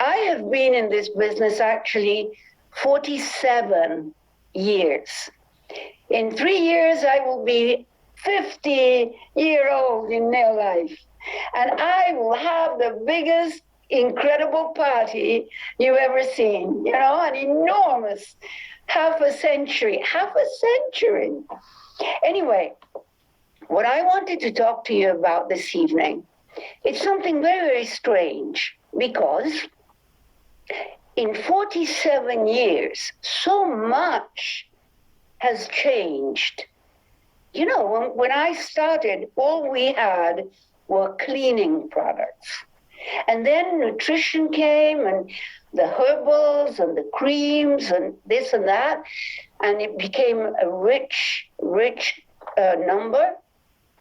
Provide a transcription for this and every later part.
I have been in this business actually 47 years. In 3 years, I will be 50-year-old in nail life. And I will have the biggest, incredible party you've ever seen. An enormous half a century. Anyway, what I wanted to talk to you about this evening, it's something very, very strange, because in 47 years, so much has changed. When I started, all we had were cleaning products. And then nutrition came, and the herbals and the creams and this and that, and it became a rich number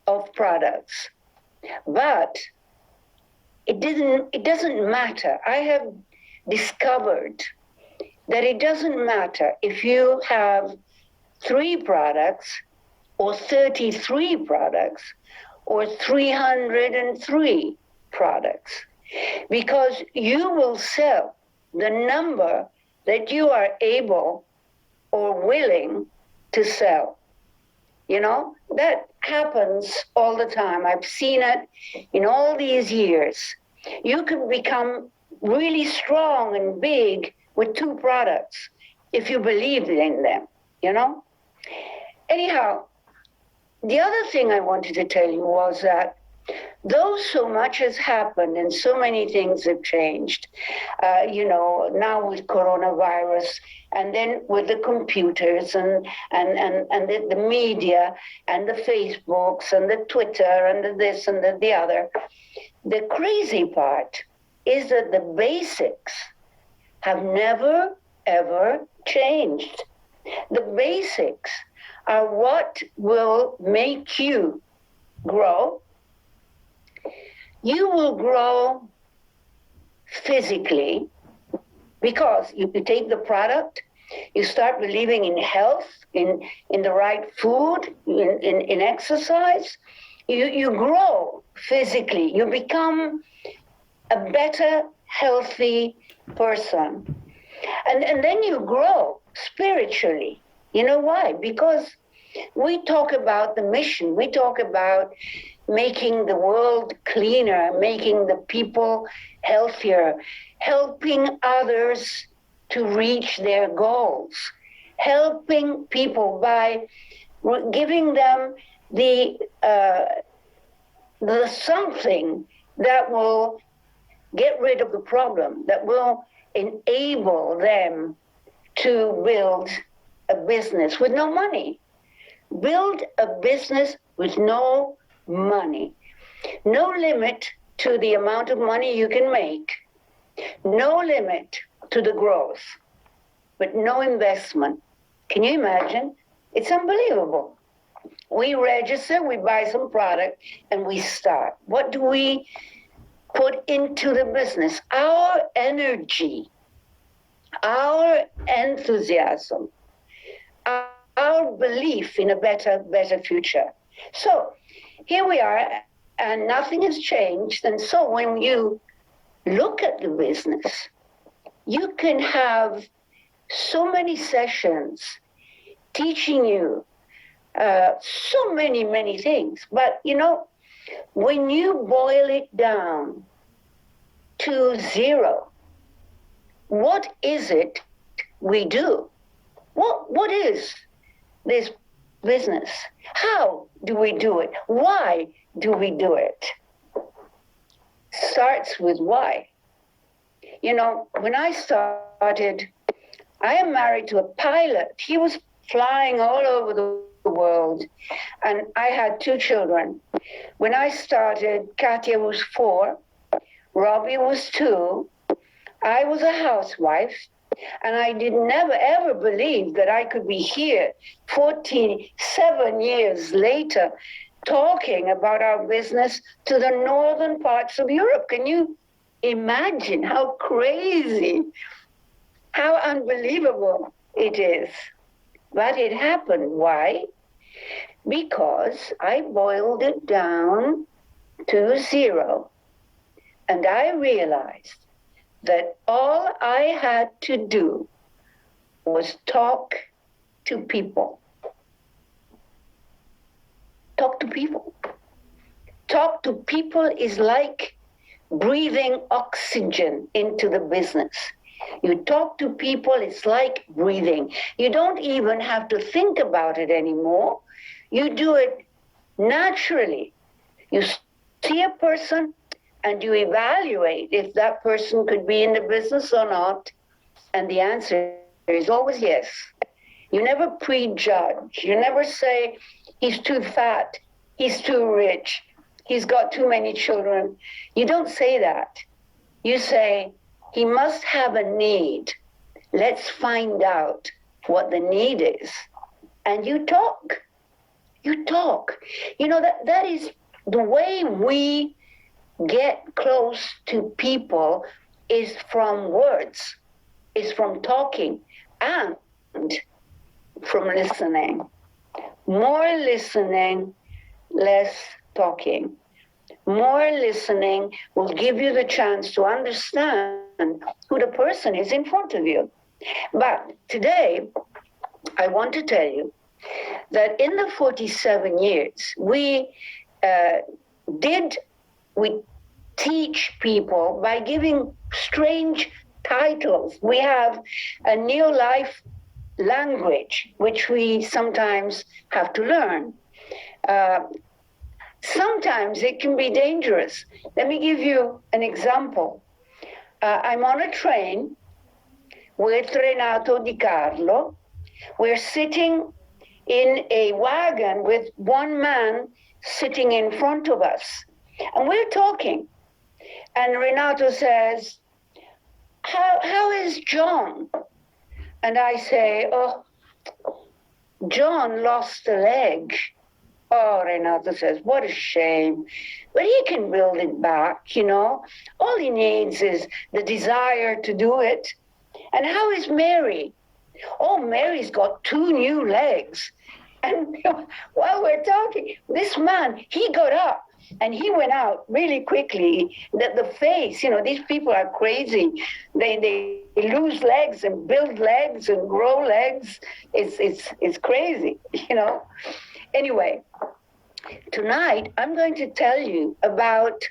of products. But it doesn't matter. I have discovered that it doesn't matter if you have 3 products or 33 products or 303 products, because you will sell the number that you are able or willing to sell. That happens all the time. I've seen it in all these years. You can become really strong and big with 2 products if you believe in them, Anyhow, the other thing I wanted to tell you was that though so much has happened and so many things have changed, now with coronavirus, and then with the computers and the media and the Facebooks and the Twitter and the this and the other, the crazy part is that the basics have never, ever changed. The basics are what will make you grow. You will grow physically because you take the product, you start believing in health, in the right food, in exercise. You grow physically. You become a better, healthy person. And then you grow spiritually. You know why? Because we talk about the mission. We talk about making the world cleaner, making the people healthier, helping others to reach their goals, helping people by giving them the something that will get rid of the problem, that will enable them to build a business with no money. Build a business with no money. No limit to the amount of money you can make. No limit to the growth, but no investment. Can you imagine? It's unbelievable. We register, we buy some product, and we start. What do we put into the business? Our energy, our enthusiasm, our belief in a better future. So here we are, and nothing has changed. And so when you look at the business, you can have so many sessions teaching you so many things. But, when you boil it down to zero, what is it we do? What is this business? How do we do it? Why do we do it? Starts with why. When I started, I am married to a pilot. He was flying all over the world, and I had 2 children. When I started, Katia was 4, Robbie was 2, I was a housewife, and I did never ever believe that I could be here 47 years later talking about our business to the northern parts of Europe. Can you imagine how crazy, how unbelievable it is? But it happened. Why? Because I boiled it down to zero. And I realized that all I had to do was talk to people. Talk to people. Talk to people is like breathing oxygen into the business. You talk to people, it's like breathing. You don't even have to think about it anymore. You do it naturally. You see a person and you evaluate if that person could be in the business or not, and the answer is always yes. You never prejudge. You never say, he's too fat, he's too rich, he's got too many children. You don't say that. You say, he must have a need. Let's find out what the need is. And you talk. You talk. You know, that is the way we get close to people, is from words, is from talking, and from listening. More listening, less talking. More listening will give you the chance to understand who the person is in front of you. But today, I want to tell you that in the 47 years, we teach people by giving strange titles. We have a new life language, which we sometimes have to learn. Sometimes it can be dangerous. Let me give you an example. I'm on a train with Renato Di Carlo. We're sitting in a wagon with one man sitting in front of us. And we're talking. And Renato says, how is John? And I say, oh, John lost a leg. Oh, Renato says, what a shame. But he can build it back, you know. All he needs is the desire to do it. And how is Mary? Oh, Mary's got 2 new legs. And while we're talking, this man, he got up and he went out really quickly. The face, you know, these people are crazy. They lose legs and build legs and grow legs. It's crazy, you know. Anyway, tonight I'm going to tell you about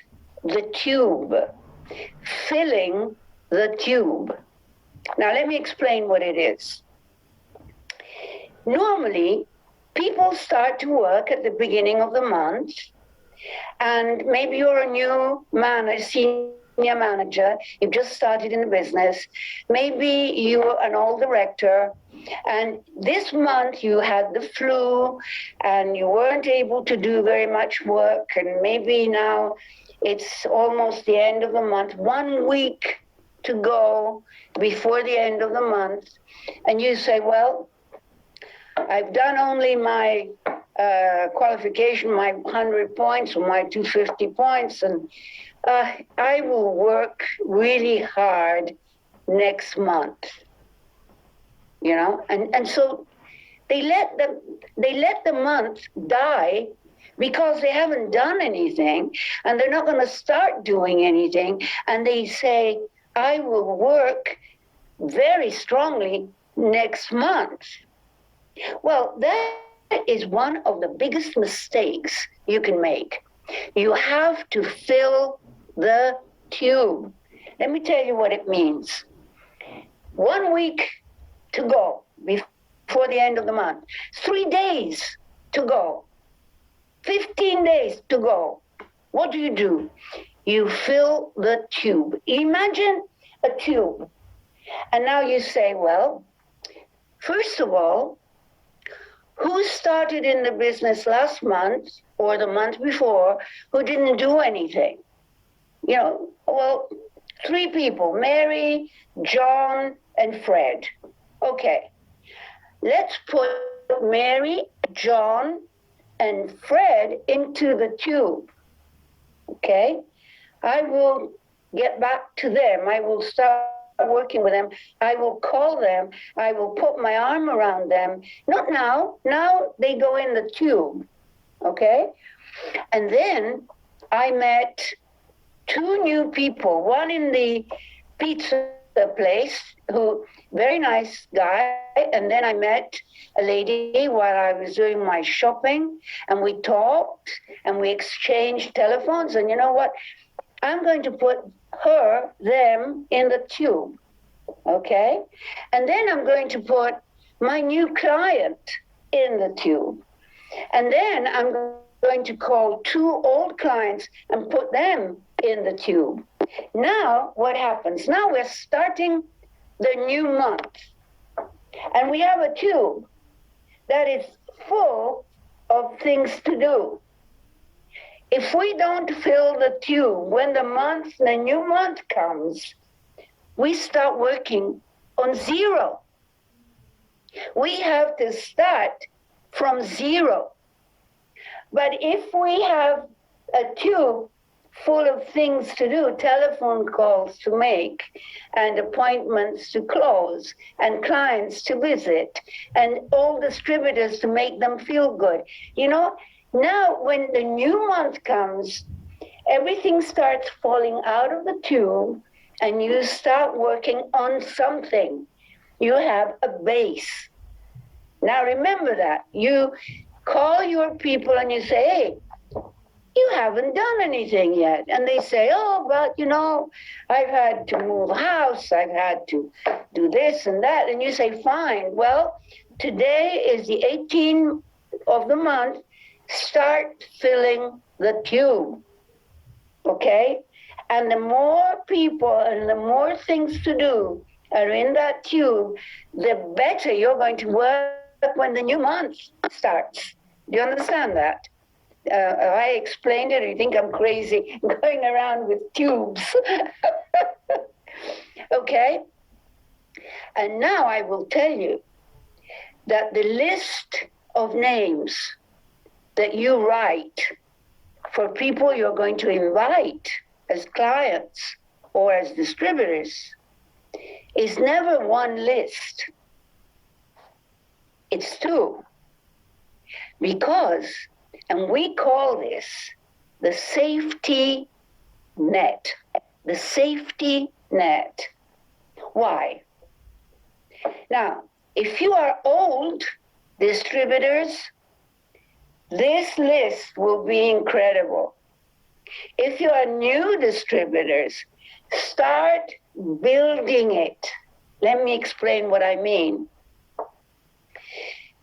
the tube, filling the tube. Now let me explain what it is. Normally, people start to work at the beginning of the month, and maybe you're a new senior manager, you've just started in the business, maybe you're an old director, and this month you had the flu and you weren't able to do very much work, and maybe now it's almost the end of the month, 1 week to go before the end of the month, and you say, well, I've done only my qualification, my 100 points or my 250 points, and I will work really hard next month. You know, and so they let the month die because they haven't done anything, and they're not going to start doing anything, and they say, I will work very strongly next month. Well, that is one of the biggest mistakes you can make. You have to fill the tube. Let me tell you what it means. 1 week to go before the end of the month. 3 days to go. 15 days to go. What do? You fill the tube. Imagine a tube. And now you say, well, first of all, who started in the business last month or the month before who didn't do anything? You know, well, 3 people, Mary, John, and Fred. Okay, let's put Mary, John, and Fred into the tube. Okay, I will get back to them. I will start working with them. I will call them. I will put my arm around them. Not now. Now they go in the tube. Okay? And then I met 2 new people, one in the pizza place, who very nice guy, and then I met a lady while I was doing my shopping, and we talked and we exchanged telephones, and you know what? I'm going to put them in the tube, okay? And then I'm going to put my new client in the tube. And then I'm going to call 2 old clients and put them in the tube. Now, what happens? Now we're starting the new month. And we have a tube that is full of things to do. If we don't fill the tube when the new month comes, we start working on zero. We have to start from zero. But if we have a tube full of things to do, telephone calls to make, and appointments to close, and clients to visit, and all distributors to make them feel good. You know, now when the new month comes, everything starts falling out of the tube, and you start working on something. You have a base. Now remember that. You call your people and you say, hey, you haven't done anything yet. And they say, oh, but you know, I've had to move house, I've had to do this and that. And you say, fine, well, today is the 18th of the month, start filling the tube, okay? And the more people and the more things to do are in that tube, the better you're going to work when the new month starts. Do you understand that? I explained it, you think I'm crazy going around with tubes. Okay? And now I will tell you that the list of names that you write for people you're going to invite as clients or as distributors is never one list. It's 2. Because, and we call this the safety net. The safety net. Why? Now, if you are old distributors, this list will be incredible. If you are new distributors, start building it. Let me explain what I mean.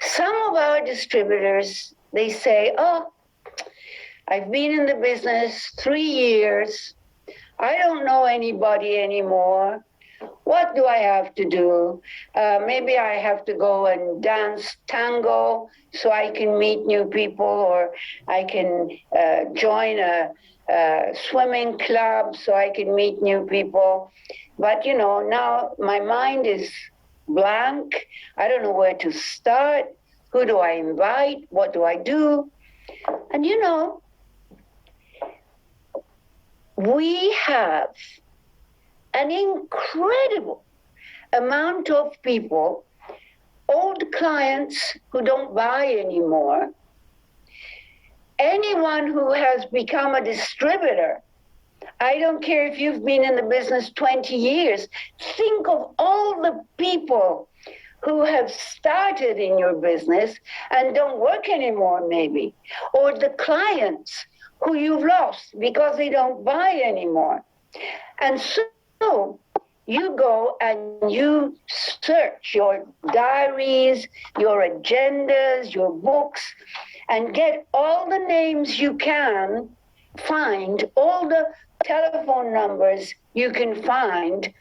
Some of our distributors, they say, oh, I've been in the business 3 years. I don't know anybody anymore. What do I have to do? Maybe I have to go and dance tango so I can meet new people, or I can join a swimming club so I can meet new people. But, you know, now my mind is blank. I don't know where to start. Who do I invite? What do I do? And, you know, we have an incredible amount of people, old clients who don't buy anymore, anyone who has become a distributor. I don't care if you've been in the business 20 years. Think of all the people who have started in your business and don't work anymore, maybe, or the clients who you've lost because they don't buy anymore. And so you go and you search your diaries, your agendas, your books, and get all the names you can find, all the telephone numbers you can find,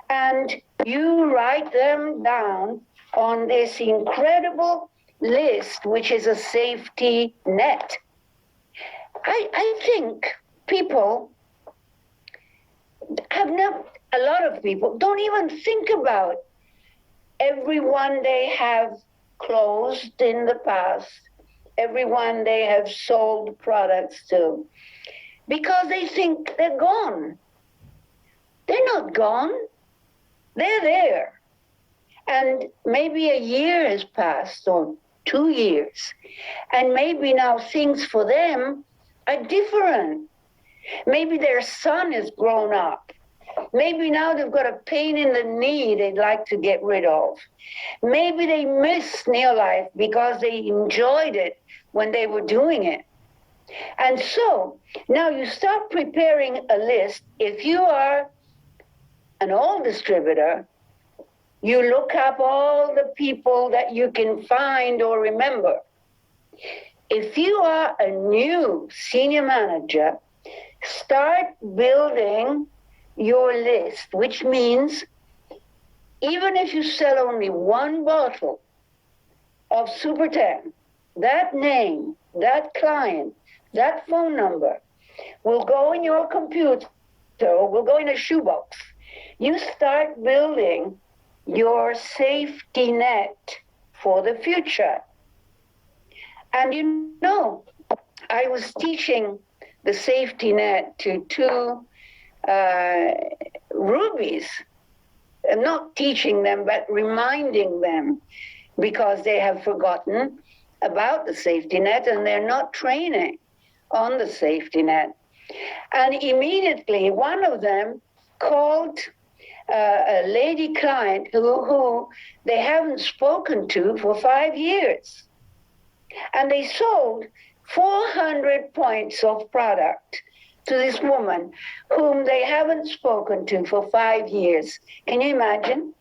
and you write them down on this incredible list, which is a safety net. I think people have never, a lot of people don't even think about everyone they have closed in the past, everyone they have sold products to, because they think they're gone. They're not gone. They're there. And maybe a year has passed, or 2 years, and maybe now things for them are different. Maybe their son has grown up Maybe now they've got a pain in the knee they'd like to get rid of. Maybe they miss neolife because they enjoyed it when they were doing it. And so now you start preparing a list. If you are an old distributor, you look up all the people that you can find or remember. If you are a new senior manager, start building your list, which means even if you sell only one bottle of Super 10, that name, that client, that phone number will go in your computer, will go in a shoebox. You start building your safety net for the future. And you know, I was teaching the safety net to two rubies. I'm not teaching them, but reminding them because they have forgotten about the safety net and they're not training on the safety net. And immediately one of them called a lady client who they haven't spoken to for 5 years. And they sold 400 points of product to this woman whom they haven't spoken to for 5 years. Can you imagine?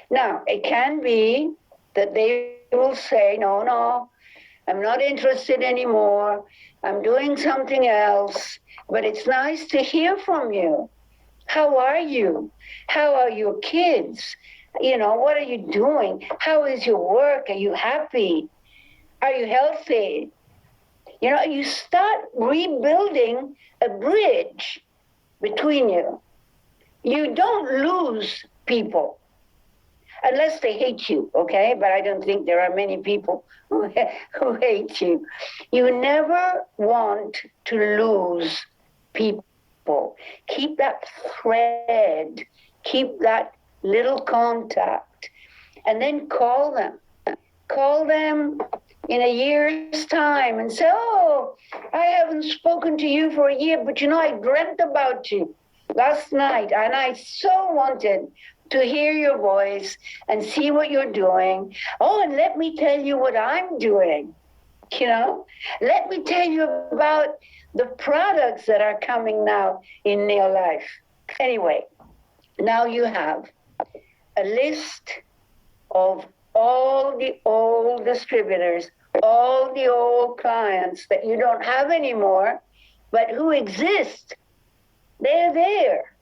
Now, it can be that they will say, no, I'm not interested anymore. I'm doing something else. But it's nice to hear from you. How are you? How are your kids? You know, what are you doing? How is your work? Are you happy? Are you healthy? You know, you start rebuilding a bridge between you. You don't lose people unless they hate you, okay? But I don't think there are many people who hate you. You never want to lose people. Keep that thread, keep that little contact, and then call them. Call them in a year's time and say, oh, I haven't spoken to you for a year, but you know, I dreamt about you last night, and I so wanted to hear your voice and see what you're doing. Oh, and let me tell you what I'm doing. You know, let me tell you about the products that are coming now in Neolife. Anyway, now you have a list of all the old distributors, all the old clients that you don't have anymore, but who exist. They're there,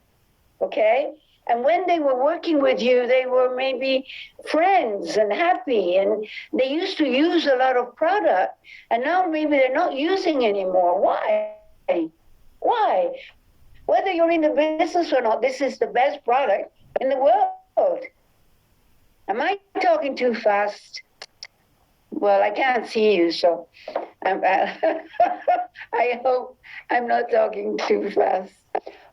okay? And when they were working with you, they were maybe friends and happy, and they used to use a lot of product, and now maybe they're not using anymore. Why? Why? Whether you're in the business or not, this is the best product in the world. Am I talking too fast? Well, I can't see you, so I hope I'm not talking too fast.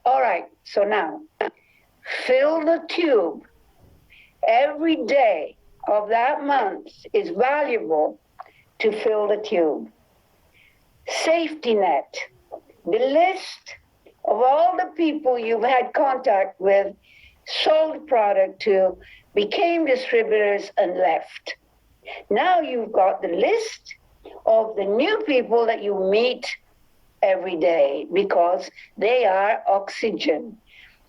All right, so now, fill the tube. Every day of that month is valuable to fill the tube. Safety net. The list of all the people you've had contact with, sold product to, became distributors and left. Now you've got the list of the new people that you meet every day because they are oxygen.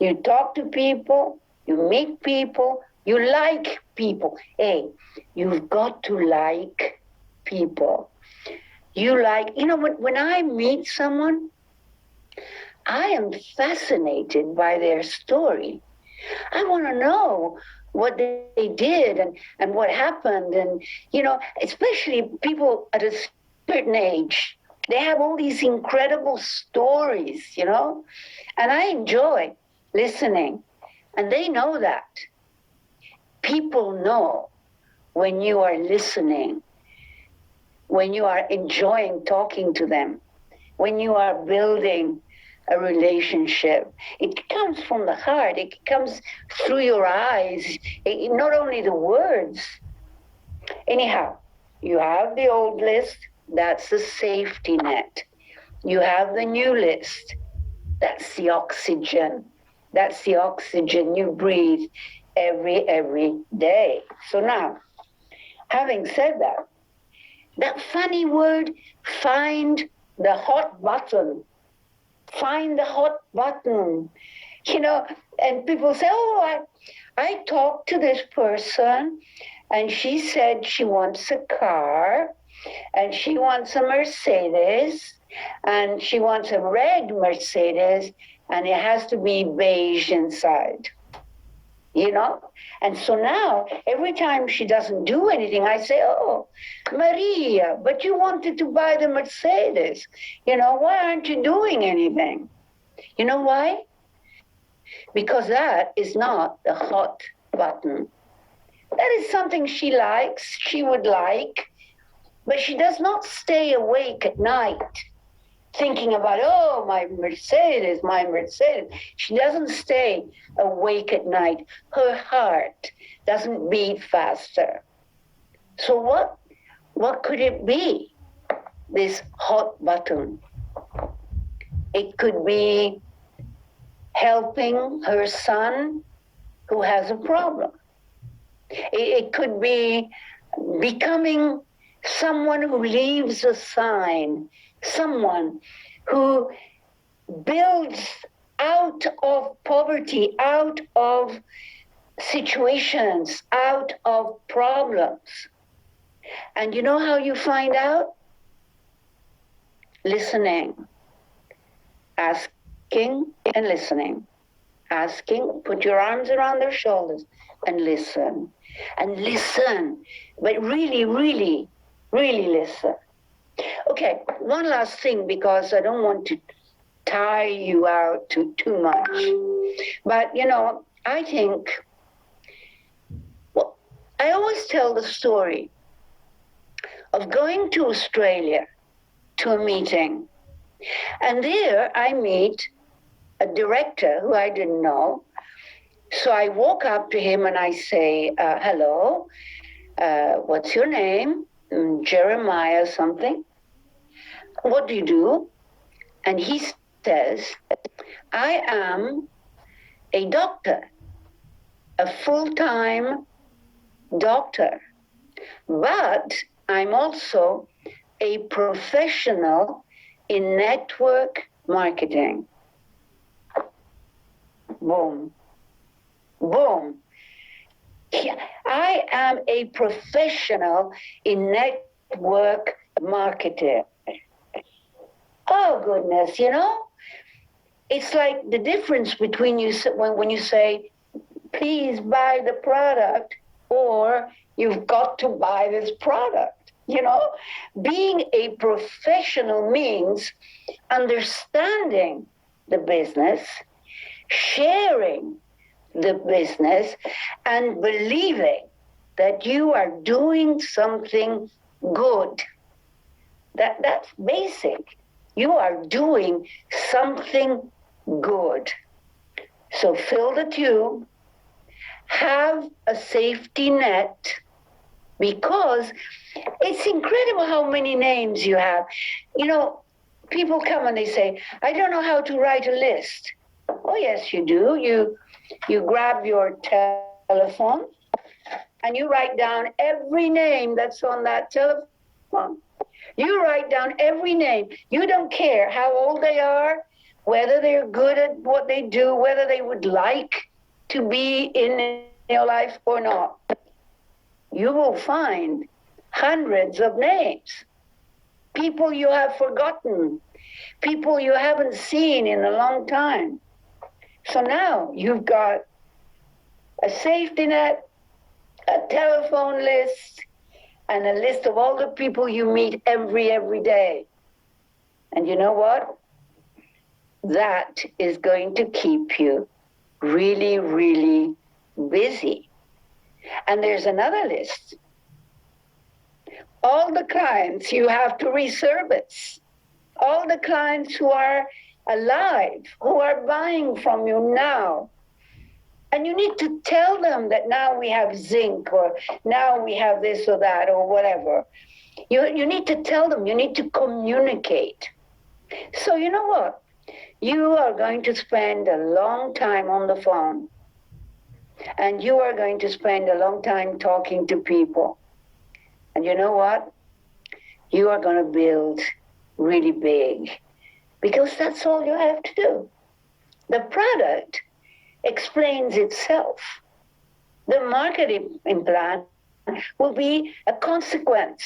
You talk to people, you meet people, you like people. Hey, you've got to like people. You like, you know, when I meet someone, I am fascinated by their story. I want to know what they did and what happened. And, you know, especially people at a certain age, they have all these incredible stories, you know, and I enjoy listening. And they know that. People know when you are listening, when you are enjoying talking to them, when you are building a relationship. It comes from the heart. It comes through your eyes. Not only the words. Anyhow, you have the old list. That's the safety net. You have the new list. That's the oxygen That's the oxygen you breathe every day. So now, having said that, that funny word, find the hot button. Find the hot button. You know, and people say, oh, I talked to this person and she said she wants a car and she wants a Mercedes and she wants a red Mercedes and it has to be beige inside. You know? And so now, every time she doesn't do anything, I say, oh, Maria, but you wanted to buy the Mercedes. You know, why aren't you doing anything? You know why? Because that is not the hot button. That is something she likes, she would like, but she does not stay awake at night thinking about, oh, my Mercedes, my Mercedes. She doesn't stay awake at night. Her heart doesn't beat faster. So what could it be, this hot button? It could be helping her son who has a problem. It could be becoming someone who leaves a sign, someone who builds out of poverty, out of situations, out of problems. And you know how you find out? Listening. Asking and listening. Asking, put your arms around their shoulders and listen. And listen, but really, really, really listen. Okay, one last thing, because I don't want to tire you out too much. But, you know, I think, well, I always tell the story of going to Australia to a meeting. And there I meet a director who I didn't know. So I walk up to him and I say, hello, what's your name? Jeremiah something. What do you do? And he says, I am a doctor, a full-time doctor, but I'm also a professional in network marketing. Boom. Boom. I am a professional in network marketing. Oh, goodness, you know? It's like the difference between you when you say, please buy the product, or you've got to buy this product. You know, being a professional means understanding the business, sharing the business, and believing that you are doing something good. That's basic. You are doing something good. So fill the tube, have a safety net, because it's incredible how many names you have. You know, people come and they say, I don't know how to write a list. Oh, yes, you do. You grab your telephone and you write down every name that's on that telephone. You write down every name. You don't care how old they are, whether they're good at what they do, whether they would like to be in your life or not. You will find hundreds of names. People you have forgotten, people you haven't seen in a long time. So now you've got a safety net, a telephone list, and a list of all the people you meet every day. And you know what? That is going to keep you really, really busy. And there's another list. All the clients you have to reservice. All the clients who are alive, who are buying from you now. And you need to tell them that now we have zinc, or now we have this or that, or whatever. You need to tell them, you need to communicate. So you know what? You are going to spend a long time on the phone, and you are going to spend a long time talking to people. And you know what? You are going to build really big, because that's all you have to do. The product explains itself. The marketing plan will be a consequence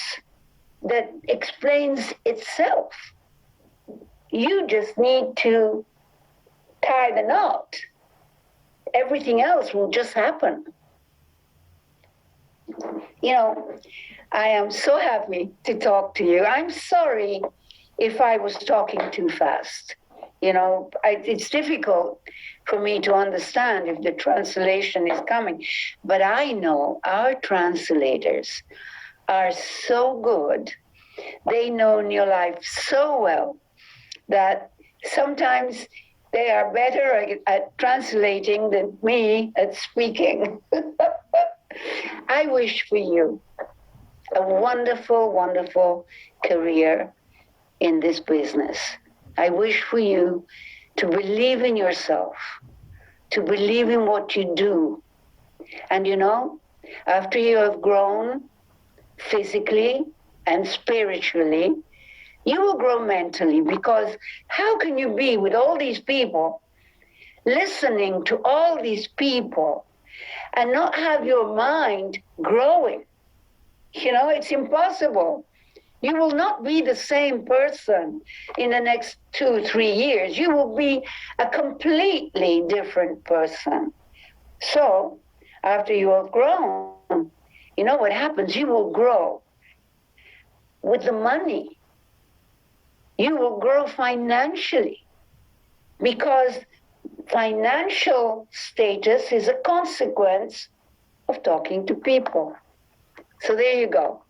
that explains itself. You just need to tie the knot. Everything else will just happen. You know, I am so happy to talk to you. I'm sorry if I was talking too fast. You know, it's difficult for me to understand if the translation is coming. But I know our translators are so good. They know New Life so well that sometimes they are better at translating than me at speaking. I wish for you a wonderful, wonderful career in this business. I wish for you to believe in yourself, to believe in what you do. And you know, after you have grown physically and spiritually, you will grow mentally, because how can you be with all these people, listening to all these people, and not have your mind growing? You know, it's impossible. You will not be the same person in the next 2-3 years. You will be a completely different person. So, after you have grown, you know what happens? You will grow with the money. You will grow financially, because financial status is a consequence of talking to people. So there you go.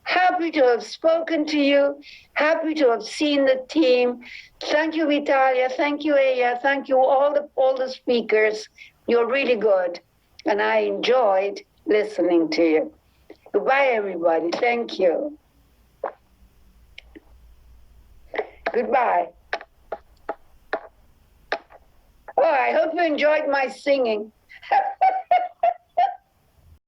Happy to have spoken to you. Happy to have seen the team. Thank you, Vitalia. Thank you, Aya. Thank you, all the speakers. You're really good. And I enjoyed listening to you. Goodbye, everybody. Thank you. Goodbye. Oh, I hope you enjoyed my singing.